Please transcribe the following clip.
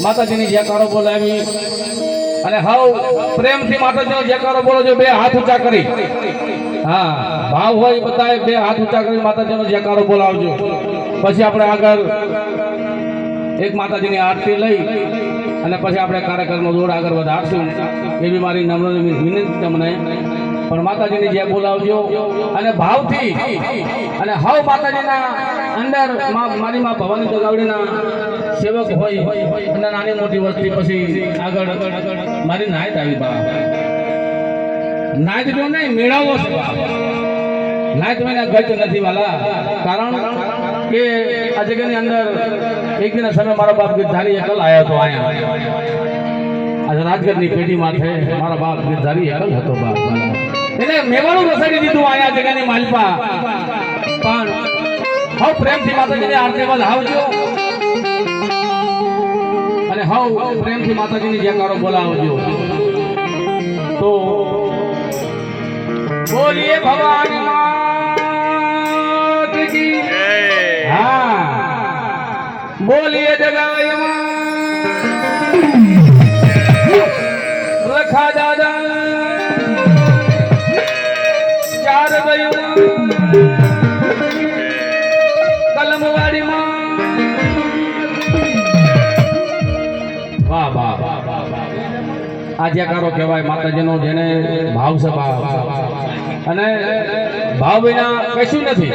માતાજીની જયકારો બોલાવી અને હાવ પ્રેમથી માતાજીનો જયકારો બોલો છો, બે હાથ ઊંચા કરી. હા, ભાવ હોય બતાય, બે હાથ ઊંચા કરી માતાજીનો જયકારો બોલાવજો. પછી આપણે આગળ એક માતાજીની આરતી લઈ અને પછી આપણે કાર્યક્રમનો દોડ આગળ વધારશું. એવી મારી નમ્ર વિનંતી તમને. પણ માતાજીની જય બોલાવજો અને ભાવથી અને હાવ માતાજીના અંદર મારી માં ભવાની જગાવડીના સેવક હોય અને નાની મોટી વસ્તી. પછી આગળ મારી નાયત આવી બા નાયત જો નહીં મેળાવો છે. નાયત મેં ગત નથી વાલા, કારણ કે આ જગ્યાની અંદર એક દિન સમય મારો બાપ ગીરધારી એકલ આવ્યો હતો. અહીંયા આજે રાજગઢની પેઢીમાં છે મારા બાપ ગીરધારી એકલ હતો. બાપ એટલે મેવાડું રસાડી દીધું અહીંયા જગ્યાની માલપા. પણ હવ પ્રેમથી માતાજીને આશીર્વાદ આવજો અને હવ પ્રેમથી માતાજીની જયકારો બોલાવજો. તો બોલીએ ભવાની માત કી. હા, બોલીએ જગાય રખા દાદા ચાર ગયું કલમવાડી માં. વાહ વાહ વાહ વાહ. આ જયકારો કહેવાય માતાજીનો, જેને ભાવ છે ભાવ, અને ભાવ વિના કશું નથી.